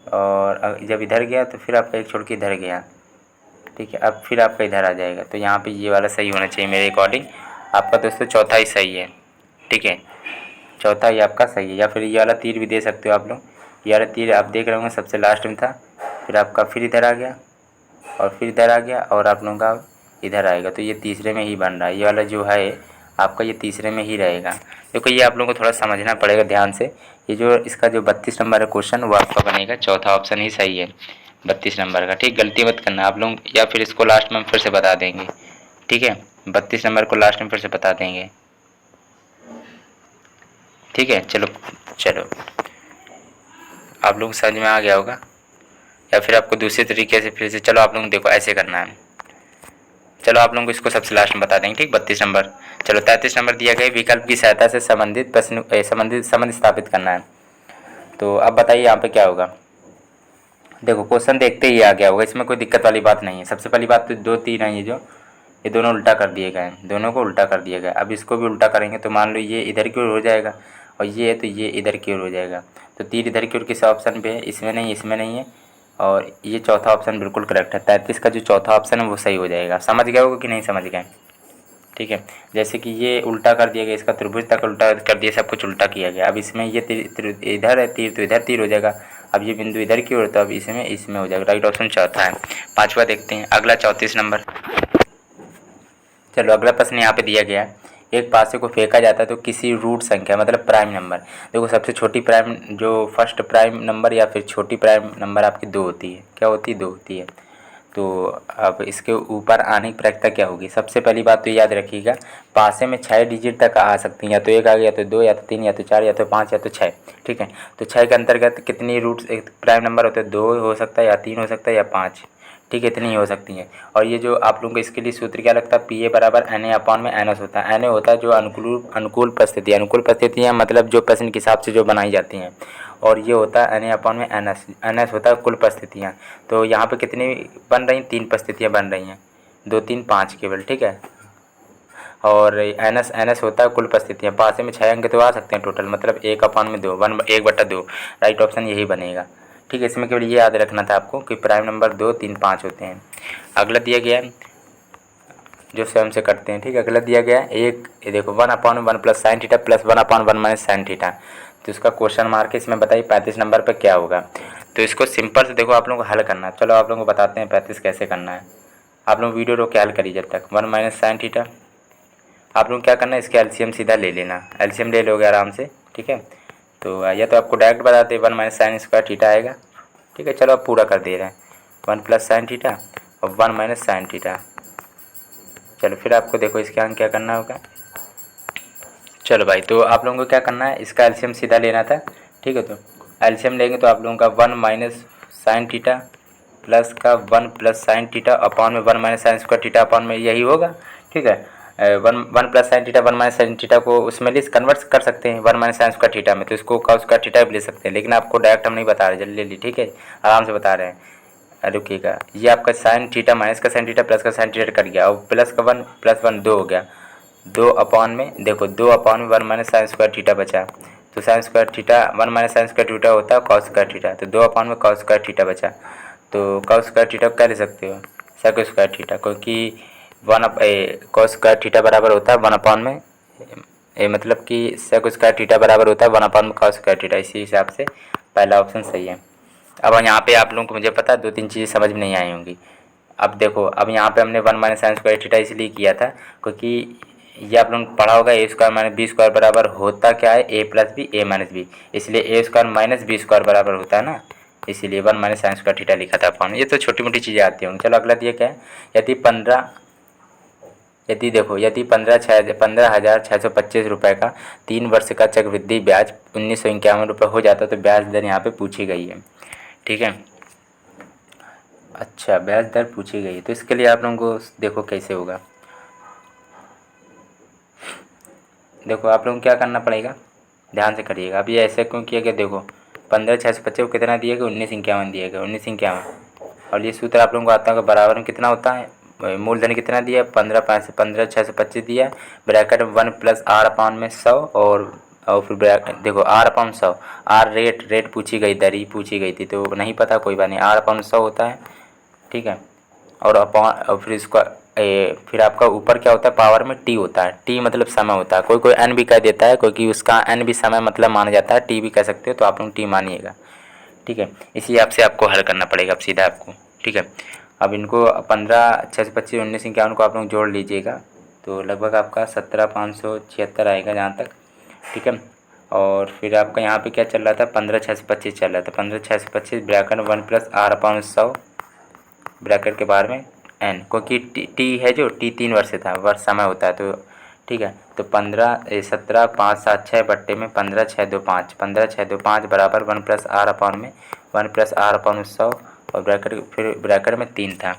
और जब इधर गया तो फिर आपका एक छोड़ के इधर गया, ठीक है। अब फिर आपका इधर आ जाएगा, तो यहाँ पे ये वाला सही होना चाहिए मेरे अकॉर्डिंग। आपका दोस्तों चौथा ही सही है, ठीक है, चौथा ही आपका सही है। या फिर ये वाला तीर भी दे सकते हो आप लोग, ये वाला तीर आप देख रहे होंगे सबसे लास्ट में था, फिर आपका फिर इधर आ गया और फिर इधर आ गया और आप लोगों का इधर आएगा, तो ये तीसरे में ही बन रहा है। ये वाला जो है आपका ये तीसरे में ही रहेगा। देखो ये आप लोगों को थोड़ा समझना पड़ेगा ध्यान से। ये जो इसका जो 32 नंबर है क्वेश्चन, वो आपका बनेगा चौथा ऑप्शन ही सही है 32 नंबर का, ठीक। गलती मत करना आप लोग, या फिर इसको लास्ट में हम फिर से बता देंगे, ठीक है। 32 नंबर को लास्ट में फिर से बता देंगे, ठीक है। चलो चलो आप लोग समझ में आ गया होगा, या फिर आपको दूसरे तरीके से फिर से, चलो आप लोग देखो ऐसे करना है। चलो आप लोगों को इसको सबसे लास्ट में बता देंगे, ठीक। 32 नंबर, चलो 33 नंबर दिया गया विकल्प की सहायता से संबंधित प्रश्न संबंध स्थापित करना है। तो अब बताइए यहाँ पे क्या होगा। देखो क्वेश्चन देखते ही आ गया होगा, इसमें कोई दिक्कत वाली बात नहीं है। सबसे पहली बात तो 2 3 है, ये दोनों उल्टा कर दिए गए हैं, दोनों को उल्टा कर दिया गया। अब इसको भी उल्टा करेंगे तो मान लो ये इधर की ओर हो जाएगा, और ये है तो ये इधर की ओर हो जाएगा। तो तीर इधर की ओर किस ऑप्शन पे है, इसमें नहीं, इसमें नहीं है, और ये चौथा ऑप्शन बिल्कुल करेक्ट है। 33 का जो चौथा ऑप्शन है वो सही हो जाएगा। समझ गए होगा कि नहीं समझ गए, ठीक है। जैसे कि ये उल्टा कर दिया गया, इसका त्रिभुज तक उल्टा कर दिया, सब कुछ उल्टा किया गया। अब इसमें ये इधर है तीर, तो इधर तीर हो जाएगा। अब ये बिंदु इधर की ओर, तो अब इसमें हो जाएगा। राइट ऑप्शन चौथा है। पाँचवा देखते हैं, अगला 34 नंबर। चलो अगला प्रश्न यहाँ पे दिया गया है, एक पासे को फेंका जाता है तो किसी रूट संख्या मतलब प्राइम नंबर, देखो सबसे छोटी प्राइम जो फर्स्ट प्राइम नंबर या फिर छोटी प्राइम नंबर आपकी 2 होती है। क्या होती है? 2 होती है। तो अब इसके ऊपर आने की प्रक्रिया क्या होगी? सबसे पहली बात तो याद रखिएगा, पासे में 6 डिजिट तक आ सकती हैं, या तो 1 आ गया, या तो 2, या तो 3, या तो 4, या तो 5, या तो 6, ठीक है। तो 6 के अंतर्गत कितनी रूट्स एक प्राइम नंबर होते हैं? 2 हो सकता है, या 3 हो सकता है, या 5, ठीक है, इतनी ही हो सकती हैं। और ये जो आप लोगों को इसके लिए सूत्र क्या लगता है, पी ए बराबर एन ए अपॉन में एन एस होता है। एन ए होता है जो अनुकूल परिस्थितियाँ मतलब जो प्रश्न के हिसाब से जो बनाई जाती हैं, और ये होता है एन ए अपॉन में एन एस। एन एस होता है कुल परिस्थितियाँ। तो यहाँ पे कितनी बन रही? 3 परिस्थितियाँ बन रही हैं, 2 3 5 केवल, ठीक है। और एन एस होता है कुल परिस्थितियाँ। पासे में 6 अंक तो आ सकते हैं टोटल, मतलब 1 अपॉन में 2, 1/2। राइट ऑप्शन यही बनेगा, ठीक है। इसमें केवल ये याद रखना था आपको कि प्राइम नंबर 2 3 5 होते हैं। अगला दिया गया है जो स्वयं से करते हैं, ठीक है। अगला दिया गया है एक, ये देखो 1/1 plus sine theta plus 1/1 minus sine theta. तो इसका क्वेश्चन मार्क है, इसमें बताइए 35 नंबर पर क्या होगा। तो इसको सिंपल से देखो आप लोगों को हल करना है। चलो आप लोगों को बताते हैं 35 कैसे करना है। आप लोग वीडियो रोक के हल करिए जब तक। 1 माइनस साइन थीटा, आप लोग क्या करना है, इसके एलसीएम सीधा ले लेना, एलसीएम ले लोगे आराम से, ठीक है। तो या तो आपको डायरेक्ट बताते 1 माइनस साइन स्क्वायर थीटा आएगा, ठीक है। चलो अब पूरा कर दे रहे हैं, 1 प्लस साइन थीटा और 1 माइनस साइन थीटा। चलो फिर आपको देखो इसके आगे क्या करना होगा। चलो भाई, तो आप लोगों को क्या करना है, इसका एलसीएम सीधा लेना था, ठीक है। तो एलसीएम लेंगे तो आप लोगों का 1 माइनस साइन थीटा प्लस का 1 प्लस साइन थीटा अपॉन में 1 minus sine square theta upon में यही होगा, ठीक है। 1 plus sine theta 1 minus sine theta को उसमें ले कन्वर्ट कर सकते हैं 1 माइनस साइन स्क्वायर थीटा में, तो इसको कॉस स्क्वायर थीटा भी ले सकते हैं। लेकिन आपको डायरेक्ट हम नहीं बता रहे, जल्दी जल्दी, ठीक है, आराम से बता रहे हैं। रुकिएगा, ये आपका साइन थीटा माइनस का साइन थीटा प्लस का साइन थीटा कट गया, और प्लस का 1 प्लस 1 2 हो गया। 2 अपॉन में देखो 2 अपॉन में 1 माइनस साइन स्क्वायर थीटा बचा, तो sine square theta 1 minus sine square theta होता है कॉस स्क्वायर थीटा, तो 2 अपॉन में कॉस स्क्वायर थीटा बचा। तो कॉस स्क्वायर थीटा को क्या ले सकते हो, सेक स्क्वायर थीटा, क्योंकि कॉस स्क्वायर थीटा बराबर होता है 1 अपॉन में मतलब कि सेक स्क्वायर थीटा बराबर होता है 1 अपॉन में कॉस स्क्वायर थीटा। इसी हिसाब से पहला ऑप्शन सही है। अब यहाँ पे आप लोगों को मुझे पता है 2 3 चीज़ें समझ में नहीं आई होंगी। अब देखो, अब यहाँ पे हमने 1 माइनस साइन स्क्वायर थीटा इसलिए किया था क्योंकि ये आप लोगों को पढ़ा होगा ए स्क्वायर माइनस बी स्क्वायर बराबर होता क्या है, ए प्लस बी ए माइनस बी, इसलिए ए स्क्वायर माइनस बी स्क्वायर बराबर होता है ना, इसीलिए 1 माइनस साइन स्क्वायर थीटा लिखा था अपन। ये तो छोटी मोटी चीज़ें आती होंगी। चलो अगला दिया क्या है, यदि 15,625 रुपये का 3 वर्ष का चक्रवृद्धि ब्याज 1951 रुपये हो जाता तो ब्याज दर यहाँ पे पूछी गई है, ठीक है। अच्छा, ब्याज दर पूछी गई है, तो इसके लिए आप लोगों को देखो कैसे होगा। देखो आप लोगों को क्या करना पड़ेगा, ध्यान से करिएगा। अभी ऐसे क्यों किया गया, देखो 15,625 को कितना दिया गया, 1951 दिया गया, 1951। और ये सूत्र आप लोगों को आता है बराबर में कितना होता है, मूलधन कितना दिया, 15,515,625 दिया, ब्रैकेट 1 प्लस आर अपान में 100 और फिर देखो आर अपान 100, आर रेट पूछी गई, दरी पूछी गई थी तो नहीं पता, कोई बात नहीं, आर अपान 100 होता है, ठीक है। और अपान और फिर इसका फिर आपका ऊपर क्या होता है, पावर में टी होता है, टी मतलब समय होता है, कोई कोई एन भी कह देता है, क्योंकि उसका एन भी समय मतलब माना जाता है, टी भी कह सकते हो, तो आप लोग टी मानिएगा, ठीक है। इसी आपसे आपको हल करना पड़ेगा अब सीधा आपको, ठीक है। अब इनको 15,625,19,51 को आप लोग जोड़ लीजिएगा तो लगभग आपका 17,576 आएगा जहाँ तक, ठीक है। और फिर आपका यहाँ पे क्या चल रहा था, 15,625 चल रहा था, 15,625 bracket 1 plus r upon 100 bracket के बाहर में एन, क्योंकि टी है जो टी 3 वर्ष था, वर्ष समय होता है, तो ठीक है। तो 17,5,7,6 बट्टे में 15,625, 15,625 बराबर 1 प्लस आर अपान में 1 प्लस आर अपान 100 और ब्रैकेट फिर ब्रैकेट में 3 था,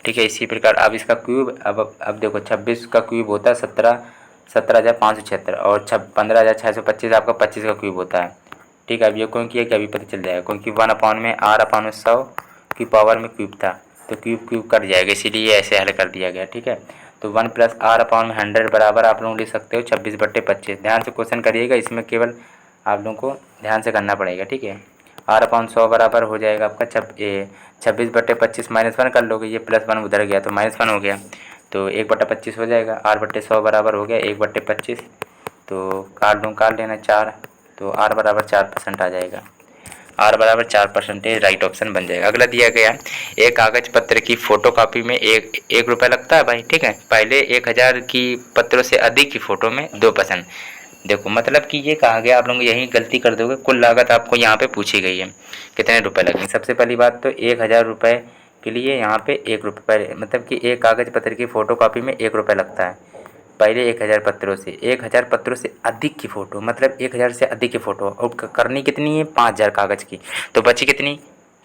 ठीक है। इसी प्रकार अब इसका क्यूब, अब देखो 26 का क्यूब होता है 17,576 और 15,625 आपका 25 का क्यूब होता है, ठीक है। अब ये कौन किया कि अभी पता चल जाएगा, क्योंकि 1 अपान में आर अपान 100 की पावर में क्यूब था, तो क्यूब कट जाएगा, इसीलिए ऐसे हल कर दिया गया, ठीक है। तो 1 प्लस आर अपान में 100 बराबर आप लोग लिख सकते हो 26/25। ध्यान से क्वेश्चन करिएगा, इसमें केवल आप लोगों को ध्यान से करना पड़ेगा, ठीक है। आर अपान 100 बराबर हो जाएगा आपका 26/25 -1 कर लोगे, ये +1 उधर गया तो -1 हो गया, तो 1/25 हो जाएगा, r/100 बराबर हो गया 1/25, तो काट लेना 4, तो r बराबर 4% आ जाएगा, r बराबर 4% राइट ऑप्शन बन जाएगा। अगला दिया गया, एक कागज पत्र की फ़ोटोकॉपी में एक रुपये लगता है भाई, ठीक है। पहले 1000 की पत्रों से अधिक की फ़ोटो में 2%। देखो मतलब कि ये कहा गया, आप लोग यही गलती कर दोगे, कुल लागत आपको यहाँ पे पूछी गई है कितने रुपए लगेंगे। सबसे पहली बात तो 1000 रुपये के लिए यहाँ पे 1 रुपये, मतलब कि एक कागज़ पत्र की फ़ोटोकॉपी में 1 रुपये लगता है। पहले 1000 पत्रों से, 1000 पत्रों से अधिक की फ़ोटो, मतलब 1000 से अधिक की फ़ोटो, और करनी कितनी है 5000 कागज़ की, तो बची कितनी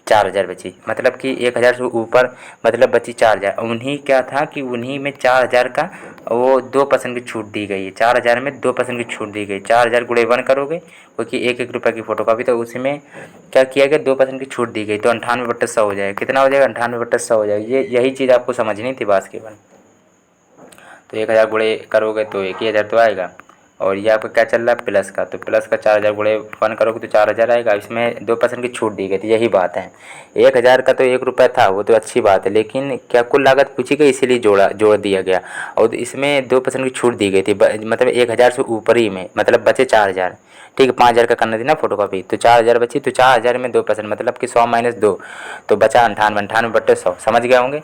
4000 बची, मतलब कि 1000 से ऊपर मतलब बची 4000। उन्हीं क्या था कि उन्हीं में 4000 का वो 2% की छूट दी गई है, 4000 में 2% की छूट दी गई, 4000 गुणे 1 करोगे क्योंकि 1 रुपये की फ़ोटोकॉपी, तो उसी में क्या किया गया 2% की छूट दी गई, तो 98/100 हो जाएगा। कितना हो जाएगा 98/100 हो जाएगा। यही चीज़ आपको समझनी थी बात केवल। तो 1000 गुणे करोगे तो 1000 तो आएगा, और ये आपका क्या चल रहा है प्लस का, तो प्लस का 4000 गुणे 1 करोगे तो 4000 आएगा। इसमें 2% की छूट दी गई थी, यही बात है। 1000 का तो 1 रुपये था, वो तो अच्छी बात है, लेकिन क्या कुल लागत पूछी गई इसीलिए जोड़ दिया गया, और इसमें 2% की छूट दी गई थी, मतलब 1000 से ऊपर ही में, मतलब बचे 4000, ठीक है। 5000 का करना थी ना फोटोकॉपी, तो 4000 बची, तो 4000 में 2% मतलब कि 100 - 2, तो बचा 98, 98/100, समझ गए होंगे,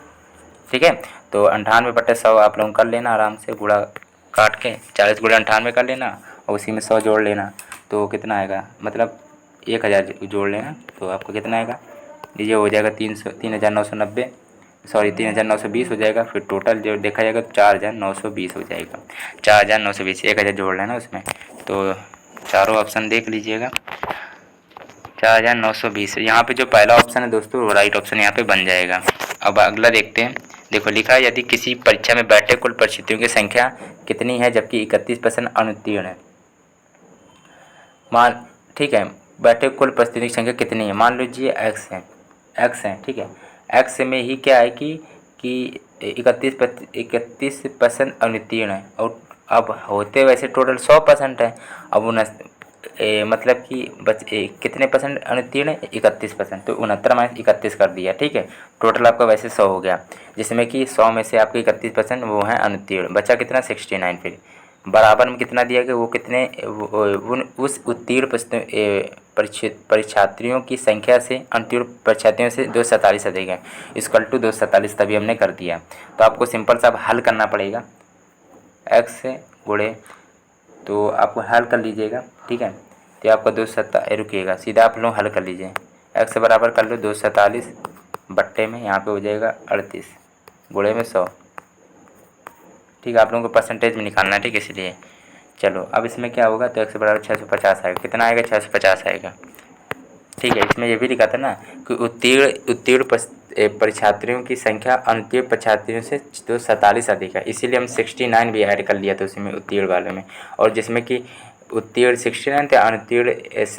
ठीक है। तो 98/100 आप लोग कर लेना आराम से, गुणा काट के 40 × 98 कर लेना और उसी में 100 जोड़ लेना, तो कितना आएगा, मतलब 1000 जोड़ लेना तो आपको कितना आएगा, ये हो जाएगा 3990, सॉरी 3920 हो जाएगा। फिर टोटल जो देखा जाएगा तो 4920 हो जाएगा, 4920, 1000 जोड़ लेना उसमें, तो चारों ऑप्शन देख लीजिएगा, 4920। यहाँ पे जो पहला ऑप्शन है दोस्तों वो राइट ऑप्शन यहाँ पे बन जाएगा। अब अगला देखते हैं, देखो लिखा है यदि किसी परीक्षा में बैठे कुल परिस्थितियों की संख्या कितनी है जबकि 31% अनुत्तीर्ण है, मान, ठीक है, बैठे कुल परिस्थितियों की संख्या कितनी है, मान लीजिए एक्स है, ठीक है। एक्स में ही क्या है कि 31% अनुत्तीर्ण है, और अब होते वैसे टोटल 100% है, अब मतलब कि कितने परसेंट अनुत्तीर्ण है 31%, तो 69 - 31 कर दिया, ठीक है। टोटल आपका वैसे 100 हो गया, जिसमें कि 100 में से आपके 31% वो है अनुत्तीर्ण, बचा कितना 69। फिर बराबर में कितना दिया गया, वो कितने उस उत्तीर्ण परीक्षार्थियों की संख्या से अनुत्तीर्ण परीक्षार्थियों से 247 अधिक है, इक्वल टू 247, तभी हमने कर दिया। तो आपको सिंपल सा हल करना पड़ेगा, एक्स से गुणे, तो आपको हल कर लीजिएगा, ठीक है। तो आपका 247, रुकिएगा सीधा आप लोग हल कर लीजिए, एक्स बराबर कर लो 247 बट्टे में यहाँ पे हो जाएगा 38 गुणे में 100, ठीक है। आप लोगों को परसेंटेज में निकालना है, ठीक है, इसलिए चलो अब इसमें क्या होगा, तो एक्स बराबर 650 आएगा, कितना आएगा 650 आएगा, ठीक है। इसमें ये भी लिखा था ना कि उत्तीर्ण परीक्षार्थियों की संख्या अनुत्तीर्ण परीक्षार्थियों से 247 अधिक है, इसीलिए हम 69 भी ऐड कर लिया था उसी में उत्तीर्ण वाले में, और जिसमें कि उत्तीर्ण 69 थे, अनुत्तीर्ण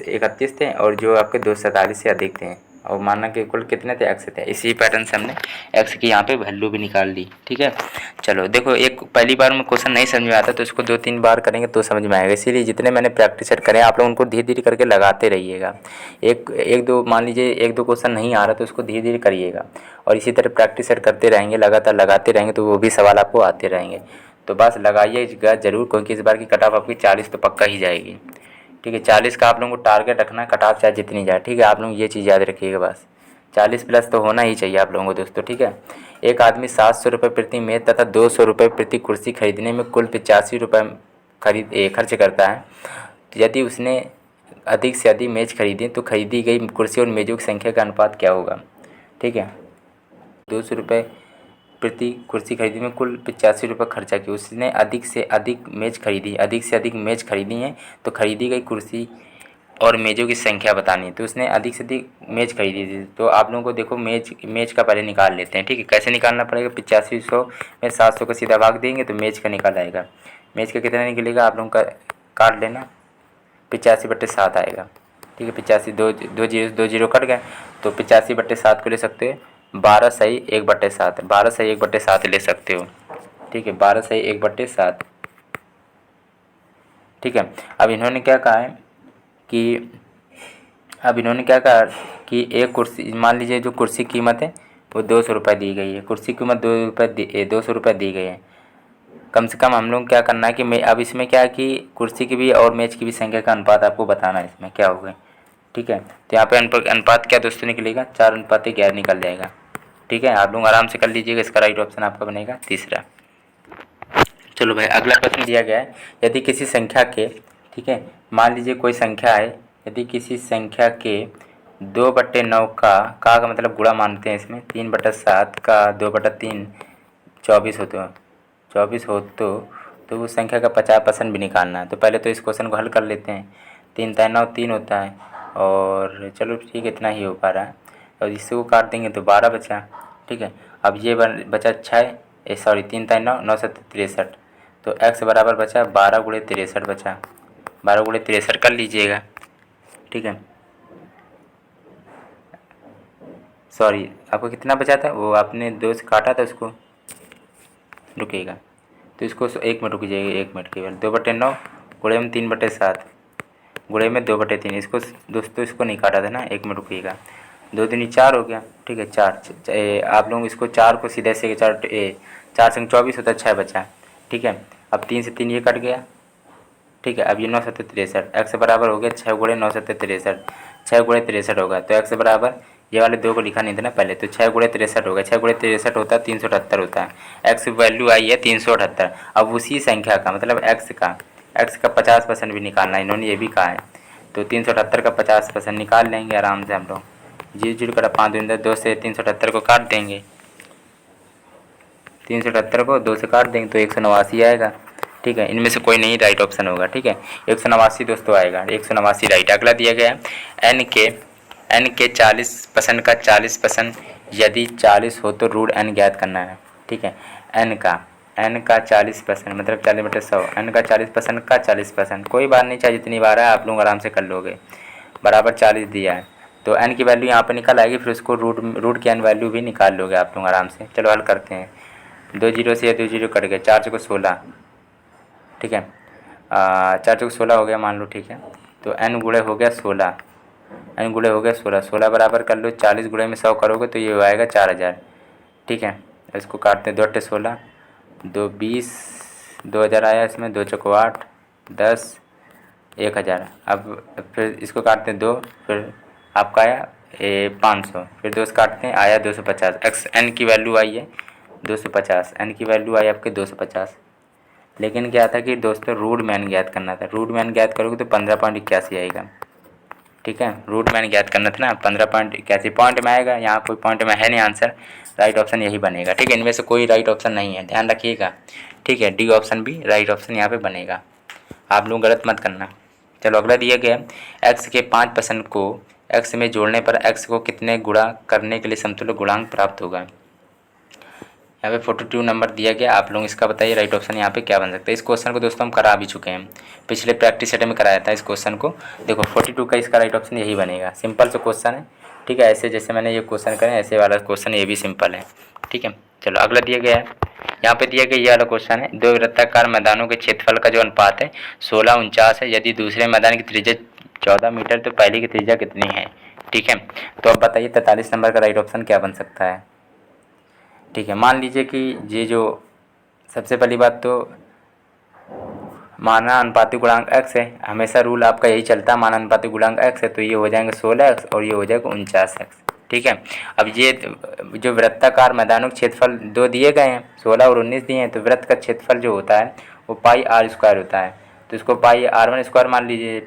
31 थे, और जो आपके 247 से अधिक थे, और माना कि कुल कितने थे, एक्स थे। इसी पैटर्न से हमने एक्स की यहाँ पे वैल्यू भी निकाल दी। ठीक है, चलो देखो, एक पहली बार में क्वेश्चन नहीं समझ में आता तो इसको 2-3 बार करेंगे तो समझ में आएगा। इसीलिए जितने मैंने प्रैक्टिस सेट करें आप लोग उनको धीरे धीरे करके लगाते रहिएगा। एक दो मान लीजिए 1-2 क्वेश्चन नहीं आ रहा तो उसको धीरे धीरे करिएगा, और इसी तरह प्रैक्टिस सेट करते रहेंगे, लगातार लगाते रहेंगे तो वो भी सवाल आपको आते रहेंगे। तो बस लगाइएगा ज़रूर, क्योंकि इस बार की कट ऑफ आपकी 40 तो पक्का ही जाएगी। ठीक है, 40 का आप लोगों को टारगेट रखना है, कट ऑफ चाहे जितनी जाए। ठीक है, आप लोग ये चीज़ याद रखिएगा, बस 40 प्लस तो होना ही चाहिए आप लोगों को दोस्तों। ठीक है, एक आदमी 700 रुपये प्रति मेज तथा 200 रुपये प्रति कुर्सी खरीदने में कुल 85 रुपये खर्च करता है। यदि उसने अधिक से अधिक मेज खरीदी तो खरीदी गई कुर्सी और मेज़ों की संख्या का अनुपात क्या होगा। ठीक है, 200 रुपये प्रति कुर्सी खरीदी में कुल 85 रुपये खर्चा किया, उसने अधिक से अधिक मेज खरीदी हैं तो खरीदी गई कुर्सी और मेज़ों की संख्या बतानी है। तो उसने अधिक से अधिक मेज खरीदी थी, तो आप लोगों को देखो मेज का पहले निकाल लेते हैं। ठीक है, कैसे निकालना पड़ेगा, 8500 में 700 को सीधा भाग देंगे तो मेज का निकाल आएगा। मेज का कितना निकलेगा आप लोगों का, काट लेना, 85/7 आएगा। ठीक है, 85 दो जीरो कट गए तो 85/7 को ले सकते हो 12 सही 1/7, 12 सही 1/7 ले सकते हो। ठीक है, 12 सही 1/7। ठीक है, अब इन्होंने क्या कहा है कि एक कुर्सी, मान लीजिए जो कुर्सी की कीमत है वो 200 रुपये दी गई है, कुर्सी की कीमत 200 रुपये दी गई है। कम से कम हम लोग क्या करना है कि अब इसमें क्या है कि कुर्सी की भी और मेज की भी संख्या का अनुपात आपको बताना है इसमें क्या होगा। ठीक है, तो यहाँ पे अनुपात क्या दोस्तों निकलेगा, 4:11 निकल जाएगा। ठीक है, आप लोग आराम से कर लीजिएगा, इसका राइट ऑप्शन आपका बनेगा तीसरा। चलो भाई, अगला प्रश्न दिया गया है, यदि किसी संख्या के, ठीक है, मान लीजिए कोई संख्या है, यदि किसी संख्या के 2/9 का मतलब गुणा मानते हैं इसमें, 3/7 का 2/3 24 हो तो उस संख्या का 50% भी निकालना है। तो पहले तो इस क्वेश्चन को हल कर लेते हैं। 3×9 3 होता है, और चलो ठीक है इतना ही हो पा रहा है, और इसको काट देंगे तो 12 बचा। ठीक है, अब ये बचा 3×9 9 7 63, तो x बराबर बचा 12×63 बचा, 12×63 कर लीजिएगा। ठीक है, सॉरी आपको कितना बचा था, वो आपने 2 से काटा था उसको, रुकिएगा तो इसको 1 मिनट रुक जाइएगा, 1 मिनट केवल। 2/9 गुणे में 3/7 गुणे में 2/3, इसको दोस्तों इसको नहीं काटा था ना, 1 मिनट रुकिएगा। 2 दूनी 4 हो गया। ठीक है, 4 आप लोग इसको 4 को सीधे से 4 संग 24 होता है, 6 बचा। ठीक है, अब 3 से 3 ये कट गया। ठीक है, अब ये 9 7 63, एक्स बराबर हो गया 6×9 7 63, 6×63 होगा। तो एक्स बराबर, ये वाले 2 को लिखा नहीं था ना पहले, तो 6×63 होगा, 6×63 होता है 378 होता है। एक्स वैल्यू आई है 378। अब उसी संख्या का मतलब एक्स का 50% भी निकालना है, इन्होंने ये भी कहा है। तो 378 का 50% निकाल लेंगे आराम से हम लोग। 0 का 5 2 से 378 को काट देंगे, 378 को 2 से काट देंगे तो 189 आएगा। ठीक है, इनमें से कोई नहीं राइट ऑप्शन होगा। ठीक है, 189 दोस्तों आएगा, 189 राइट। अगला दिया गया है एन के 40% का 40% यदि 40 हो तो रूट एन ज्ञात करना है। ठीक है, एन का 40% मतलब 40/100, एन का 40% का 40%, कोई बात नहीं, चाहे जितनी बार है आप लोग आराम से कर लोगे, बराबर 40 दिया है। तो एन की वैल्यू यहाँ पर निकल आएगी, फिर उसको रूट की एन वैल्यू भी निकाल लोगे आप लोग आराम से। चलो हल करते हैं। 2 0 से 2 0 कट गए, 4 को 16। ठीक है, 4 को 16 हो गया मान लो। ठीक है, तो एन गुणे हो गया 16, 16 बराबर कर लो 40 गुणे में 100 करोगे तो ये आएगा 4000। ठीक है, इसको काटते हैं, 2 8 16, 2 20, 2000 आया इसमें, 2 चौको 8, 10, 1000। अब फिर इसको काटते हैं 2, फिर आपका आया 500, फिर 2 से काटते हैं, आया 250। एक्स एन की वैल्यू आई है 250, एन की वैल्यू आई आपके 250। लेकिन क्या था कि दोस्तों रूट मैन ज्ञात करना था, रूट मैन ज्ञात करोगे तो 15.81 आएगा। ठीक है, रूट मैन ज्ञात करना था ना, 15.81 पॉइंट में आएगा, यहाँ कोई पॉइंट में है नहीं आंसर, राइट ऑप्शन यही बनेगा। ठीक है, इनमें से कोई राइट ऑप्शन नहीं है, ध्यान रखिएगा। ठीक है, डी ऑप्शन भी राइट ऑप्शन यहाँ पे बनेगा, आप लोग गलत मत करना। चलो अगला दिया गया, एक्स के 5% को एक्स में जोड़ने पर एक्स को कितने गुणा करने के लिए समतुल्य गुणांक प्राप्त होगा। यहाँ पे 42 नंबर दिया गया, आप लोग इसका बताइए राइट ऑप्शन यहाँ पे क्या बन सकता है। इस क्वेश्चन को दोस्तों हम करा भी चुके हैं, पिछले प्रैक्टिस सेट में कराया था इस क्वेश्चन को। देखो 42 का इसका राइट ऑप्शन यही बनेगा, सिंपल सा क्वेश्चन है। ठीक है। ऐसे जैसे मैंने ये क्वेश्चन करें ऐसे वाला क्वेश्चन ये भी सिंपल है, ठीक है। चलो अगला दिया गया है, यहाँ पे दिया गया ये वाला क्वेश्चन है, दो वृत्ताकार मैदानों के क्षेत्रफल का जो अनुपात है 16:49 है। यदि दूसरे मैदान की त्रिज्या 14 मीटर तो पहले की त्रिज्या कितनी है, ठीक है। तो अब बताइए 43 नंबर का राइट ऑप्शन क्या बन सकता है, ठीक है। मान लीजिए कि ये जो सबसे पहली बात तो माना अनुपातिक गुणांक x है, हमेशा रूल आपका यही चलता है, माना अनुपातिक गुणांक x है तो ये हो जाएंगे 16x और ये हो जाएगा 49x, ठीक है। अब ये जो वृत्ताकार मैदानों के क्षेत्रफल दो दिए गए हैं 16 और 19 दिए हैं, तो वृत्त का क्षेत्रफल जो होता है वो पाई आर स्क्वायर होता है। तो इसको पाई R1 स्क्वायर मान लीजिए,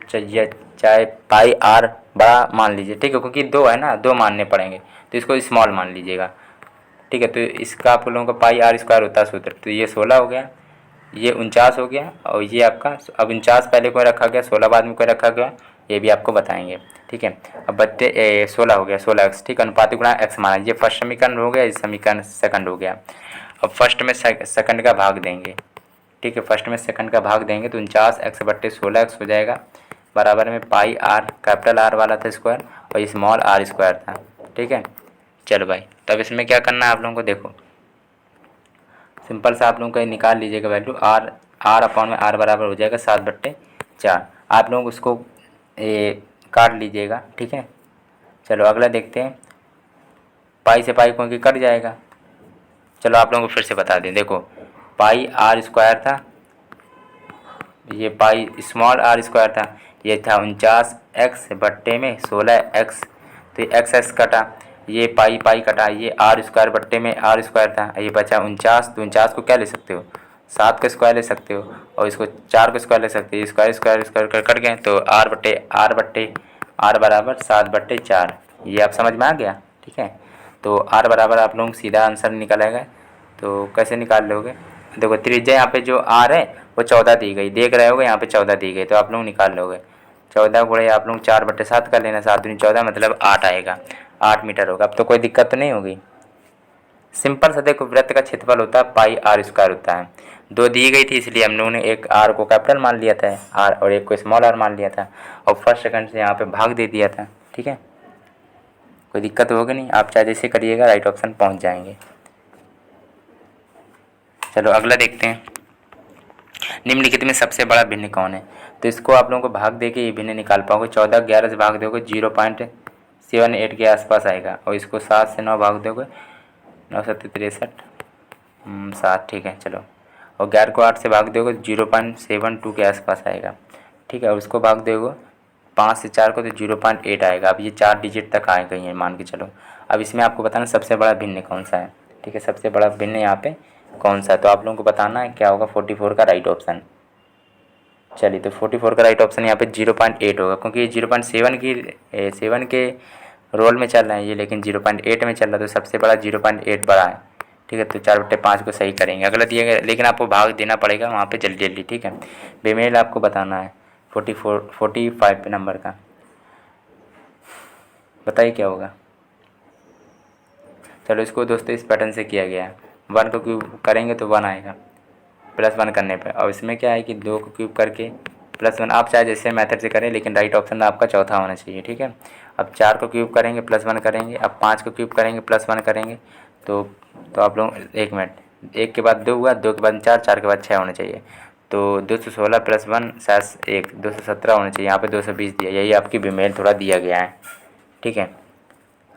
चाहे पाई आर बड़ा मान लीजिए, ठीक है, क्योंकि दो है ना, दो मानने पड़ेंगे तो इसको स्मॉल मान लीजिएगा, ठीक है। तो इसका आप लोगों का पाई आर स्क्वायर होता है सूत्र, तो ये 16 हो गया, ये 49 हो गया और ये आपका अब 49 पहले कोई रखा गया, 16 बाद में कोई रखा गया, ये भी आपको बताएंगे, ठीक है। अब बच्चे 16 हो गया 16x, ठीक है। अनुपातिक गुणा x माना, ये फर्स्ट समीकरण हो गया, ये समीकरण सेकंड हो गया। अब फर्स्ट में सेकंड का भाग देंगे, ठीक है, फर्स्ट में सेकंड का भाग देंगे तो 49x/16x हो जाएगा, बराबर में पाई आर, कैपिटल आर वाला था स्क्वायर और स्मॉल आर स्क्वायर था, ठीक है। चलो भाई, तब इसमें क्या करना है आप लोगों को, देखो सिंपल सा आप लोगों को निकाल लीजिएगा वैल्यू, आर अपॉन में आर बराबर हो जाएगा 7/4। आप लोग उसको काट लीजिएगा, ठीक है। चलो अगला देखते हैं, पाई से पाई क्योंकि कट जाएगा। चलो आप लोगों को फिर से बता दें, देखो पाई आर स्क्वायर था, ये पाई स्मॉल आर स्क्वायर था, ये था 49x/16x, तो ये x कटा, ये पाई पाई कटा, ये आर स्क्वायर बट्टे में आर स्क्वायर था, ये बचा 49, तो 49 को क्या ले सकते हो 7 का स्क्वायर ले सकते हो और इसको 4 का स्क्वायर ले सकते हो, स्क्वायर स्क्वायर स्क्वायर कट गए तो आर बराबर 7/4, ये आप समझ में आ गया, ठीक है। तो आर बराबर आप लोग सीधा आंसर निकल आएगा, तो कैसे निकाल लोगे, देखो त्रिज्या यहाँ पे जो आर है वो 14 दी गई, देख रहे होगे यहाँ पे 14 दी गई, तो आप लोग निकाल लोगे 14 गुणे आप लोग 4/7 कर लेना, 7 दूनी 14 मतलब 8 आएगा, 8 मीटर होगा। अब तो कोई दिक्कत तो नहीं होगी, सिंपल सा। देखो वृत्त का क्षेत्रफल होता है पाई आर स्क्वायर होता है, दो दी गई थी इसलिए हम लोगों ने एक आर को कैपिटल मान लिया था आर और एक को स्मॉल आर मान लिया था और फर्स्ट सेकंड से यहाँ पे भाग दे दिया था, ठीक है। कोई दिक्कत होगी नहीं, आप चाहे जैसे करिएगा राइट ऑप्शन पहुँच जाएंगे। चलो अगला देखते हैं, निम्नलिखित में सबसे बड़ा भिन्न कौन है, तो इसको आप लोगों को भाग दे के ये भिन्न निकाल पाओगे। 14 11 से भाग दोगे 0.78 के आसपास आएगा और इसको 7 से 9 भाग दोगे 9 7 63 7, ठीक है। चलो और 11 को 8 से भाग दोगे 0.72 के आसपास आएगा, ठीक है। और उसको भाग दोगे 5 से 4 को तो 0.8 आएगा। अब ये 4 डिजिट तक आए गई हैं मान के चलो। अब इसमें आपको बताना सबसे बड़ा भिन्न कौन सा है, ठीक है, सबसे बड़ा भिन्न यहाँ पे कौन सा है, तो आप लोगों को बताना है क्या होगा 44 का राइट ऑप्शन। चलिए तो 44 का राइट ऑप्शन यहाँ पे 0.8 होगा, क्योंकि ये 0.7 के रोल में चल रहा है ये, लेकिन 0.8 में चल रहा है, तो सबसे बड़ा 0.8 बड़ा है, ठीक है। तो 4/5 को सही करेंगे, अगला दिया गया, लेकिन आपको भाग देना पड़ेगा वहाँ पे जल्दी जल्दी, ठीक है। बेमेल आपको बताना है 45 नंबर का, बताइए क्या होगा। चलो इसको दोस्तों इस पैटर्न से किया गया है, 1 को क्यूब करेंगे तो 1 आएगा +1 करने पे, और इसमें क्या है कि 2 को क्यूब करके +1, आप चाहे जैसे मेथड से करें लेकिन राइट ऑप्शन आपका चौथा होना चाहिए, ठीक है। अब 4 को क्यूब करेंगे +1 करेंगे, अब 5 को क्यूब करेंगे +1 करेंगे, तो आप लोग 1 मिनट, 1 के बाद 2 हुआ, 2 के बाद 4, 4 के बाद 6 होना चाहिए, तो 216 + 1 शायद 1 217 होना चाहिए, यहाँ पे 220 दिया, यही आपकी बेमेल थोड़ा दिया गया है, ठीक है।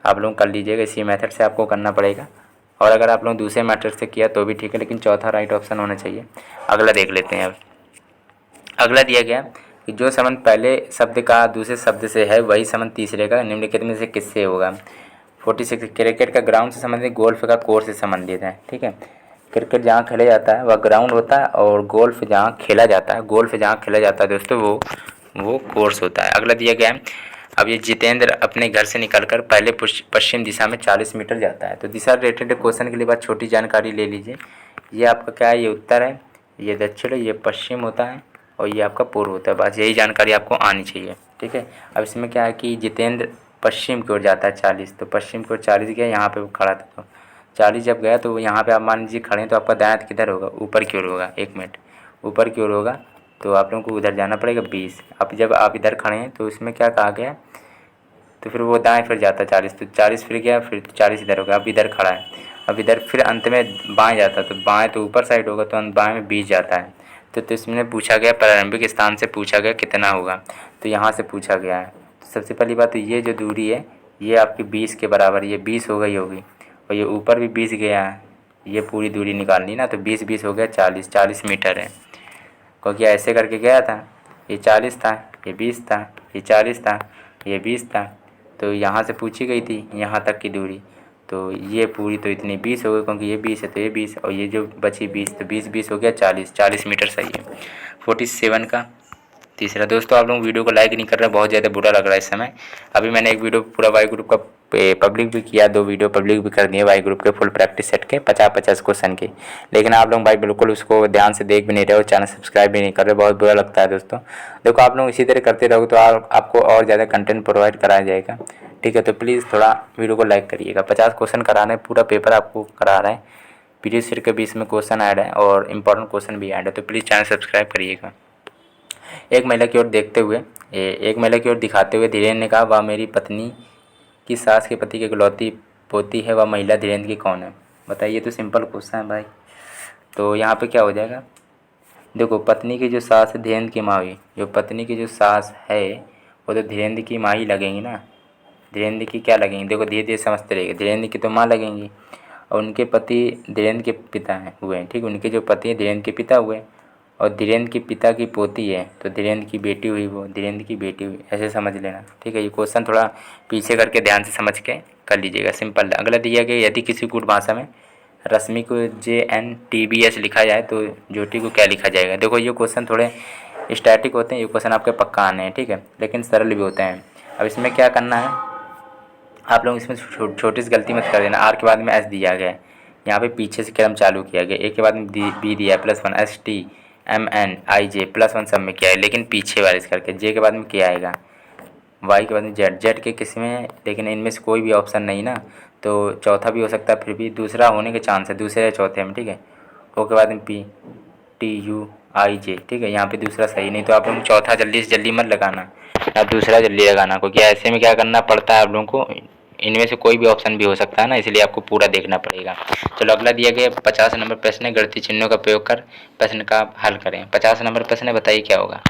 आप लोग कर लीजिएगा, इसी मेथड से आपको करना पड़ेगा, और अगर आप लोग दूसरे मेथड से किया तो भी ठीक है, लेकिन चौथा राइट ऑप्शन होना चाहिए। अगला देख लेते हैं। अब अगला दिया गया कि जो संबंध पहले शब्द का दूसरे शब्द से है वही संबंध तीसरे का निम्नलिखित में से किससे होगा। 46 क्रिकेट का ग्राउंड से संबंधित, गोल्फ का कोर्स से संबंधित है, ठीक है। क्रिकेट जहाँ खेला जाता है वह ग्राउंड होता है और गोल्फ जहाँ खेला जाता है दोस्तों वो कोर्स होता है। अगला दिया गया है, अब ये जितेंद्र अपने घर से निकलकर पहले पश्चिम दिशा में 40 मीटर जाता है, तो दिशा रिलेटेड क्वेश्चन के लिए बात छोटी जानकारी ले लीजिए। ये आपका क्या है, ये उत्तर है, ये दक्षिण है, ये पश्चिम होता है और ये आपका पूर्व होता है, बस यही जानकारी आपको आनी चाहिए, ठीक है। अब इसमें क्या है कि जितेंद्र पश्चिम की ओर जाता है 40, तो पश्चिम की ओर 40 गया, यहाँ पे खड़ा था, तो 40 जब गया तो यहाँ पे आप मान लीजिए खड़े हैं, तो आपका दायां किधर होगा, ऊपर की ओर होगा, 1 मिनट, ऊपर की ओर होगा, तो आप लोगों को उधर जाना पड़ेगा 20। अब जब आप इधर खड़े हैं तो इसमें क्या कहा गया, तो फिर वो दाएँ फिर जाता 40, तो 40 फिर गया, फिर 40 इधर हो गया, अब इधर खड़ा है, अब इधर फिर अंत में बाएँ जाता, तो बाएँ तो ऊपर साइड होगा, तो बाएँ में 20 जाता है। तो इसमें पूछा गया प्रारंभिक स्थान से पूछा गया कितना होगा, तो यहाँ से पूछा गया है। सबसे पहली बात तो ये जो दूरी है ये आपकी 20 के बराबर, ये 20 हो गई होगी, और ये ऊपर भी 20 गया है, ये पूरी दूरी निकालनी ना, तो 20 हो गया 40 मीटर है, क्योंकि ऐसे करके गया था, ये 40 था, ये 20 था, ये 40 था, ये 20 था, तो यहाँ से पूछी गई थी यहाँ तक की दूरी, तो ये पूरी तो इतनी 20 हो गई, क्योंकि ये 20 है तो ये 20, और ये जो बची 20, तो 20 हो गया 40 मीटर सही है। 47 का तीसरा। दोस्तों आप लोग वीडियो को लाइक नहीं कर रहे, बहुत ज़्यादा बुरा लग रहा है इस समय। अभी मैंने एक वीडियो पूरा वाई ग्रुप का पब्लिक भी किया, 2 वीडियो पब्लिक भी कर दिए वाई ग्रुप के फुल प्रैक्टिस सेट के 50-50 क्वेश्चन के, लेकिन आप लोग भाई बिल्कुल उसको ध्यान से देख भी नहीं रहे हो, चैनल सब्सक्राइब भी नहीं कर रहे, बहुत बुरा लगता है दोस्तों। देखो आप लोग इसी तरह करते रहोगे तो आपको और ज़्यादा कंटेंट प्रोवाइड कराया जाएगा, ठीक है। तो प्लीज़ थोड़ा वीडियो को लाइक करिएगा। 50 क्वेश्चन करा रहे हैं, पूरा पेपर आपको करा रहे हैं, प्रीवियस ईयर के 20 में क्वेश्चन ऐड है और इम्पोर्टेंट क्वेश्चन भी ऐड है, तो प्लीज़ चैनल सब्सक्राइब करिएगा। एक महिला की ओर देखते हुए, एक महिला की ओर दिखाते हुए धीरेन्द्र ने कहा, वह मेरी पत्नी की सास के पति की इकलौती पोती है, वह महिला धीरेन्द्र की कौन है? बताइए। तो सिंपल क्वेश्चन है भाई। तो यहाँ पे क्या हो जाएगा, देखो पत्नी की जो सास है धीरेन्द्र की माँ हुई, जो पत्नी की जो सास है वो तो धीरेन्द्र की माँ ही लगेंगी ना, धीरेन्द्र की क्या लगेंगी, देखो धीरे धीरे समझते रहिए, धीरेन्द्र की तो माँ लगेंगी, और उनके पति धीरेन्द्र के पिता हैं हुए हैं, ठीक। उनके जो पति हैं धीरेन्द्र के पिता हुए, और धीरेन्द्र के पिता की पोती है तो धीरेन्द्र की बेटी हुई, वो धीरेन्द्र की बेटी हुई, ऐसे समझ लेना, ठीक है। ये क्वेश्चन थोड़ा पीछे करके ध्यान से समझ के कर लीजिएगा, सिंपल। अगला दिया गया, यदि किसी गुड़ भाषा में रश्मि को JNTBS लिखा जाए तो ज्योति को क्या लिखा जाएगा? देखो ये क्वेश्चन थोड़े स्टैटिक होते हैं, ये क्वेश्चन आपके पक्का आने हैं, ठीक है, लेकिन सरल भी होते हैं। अब इसमें क्या करना है, आप लोग इसमें छोटी सी गलती मत कर देना। आर के बाद में एस दिया गया है, यहाँ पे पीछे से क्रम चालू किया गया, ए के बाद में बी दिया है +1, STMNIJ +1 सब में किया है, लेकिन पीछे वारिस करके, जे के बाद में क्या आएगा, वाई के बाद में जेड के किसी में, लेकिन इनमें से कोई भी ऑप्शन नहीं ना, तो चौथा भी हो सकता है, फिर भी दूसरा होने के चांस है, दूसरे या चौथे में, ठीक है। ओ के बाद में PTUIJ, ठीक है, यहाँ पे दूसरा सही, नहीं तो आप लोग चौथा जल्दी से जल्दी मत लगाना, आप दूसरा जल्दी लगाना, क्योंकि ऐसे में क्या करना पड़ता है आप लोगों को, इनमें से कोई भी ऑप्शन भी हो सकता है ना, इसलिए आपको पूरा देखना पड़ेगा। चलो अगला दिया गया 50 नंबर प्रश्न है, गणितीय चिन्हों का प्रयोग कर प्रश्न का हल करें। 50 नंबर प्रश्न है, बताइए क्या होगा,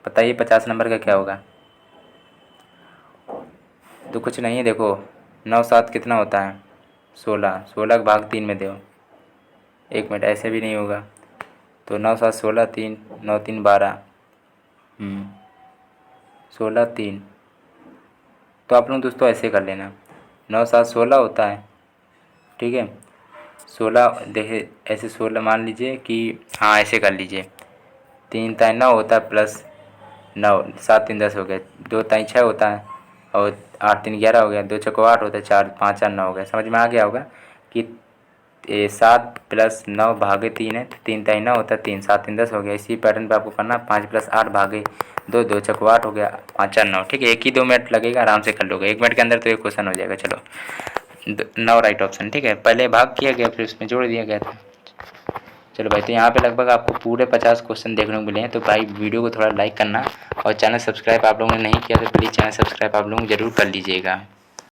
बताइए 50 नंबर का क्या होगा? तो कुछ नहीं है, देखो 9 7 कितना होता है, 16 का भाग 3 में दो, 1 मिनट, ऐसे भी नहीं होगा, तो 9 7 16, 3 9 3 12, 16 3, तो आप लोग दोस्तों ऐसे कर लेना, 9 7 16 होता है, ठीक है, 16 देखिए ऐसे 16 मान लीजिए कि, हाँ ऐसे कर लीजिए, 3 ताई 9 होता है +9, 7 3 10 हो गए, 2 ताई 6 होता है, और 8 3 11 हो गया, 2 चौको 8 होता है, 4 5 4 9 हो गया। समझ में आ गया होगा कि 7 + 9 भागे 3 है, तो 3 ताई 9 होता है, 3 7 3 10 हो गया। इसी पैटर्न पे आपको करना 5 + 8 भागे 2, 2 चौको 8 हो गया, 5 4 9, ठीक है। 1 ही 2 मिनट लगेगा, आराम से कर लोगे, 1 मिनट के अंदर तो ये क्वेश्चन हो जाएगा। चलो 9 राइट ऑप्शन, ठीक है, पहले भाग किया गया फिर उसमें जोड़ दिया गया था। चलो भाई, तो यहाँ पे लगभग आपको पूरे 50 क्वेश्चन देखने को मिले हैं, तो भाई वीडियो को थोड़ा लाइक करना, और चैनल सब्सक्राइब आप लोगों ने नहीं किया तो प्लीज़ चैनल सब्सक्राइब आप लोग ज़रूर कर लीजिएगा।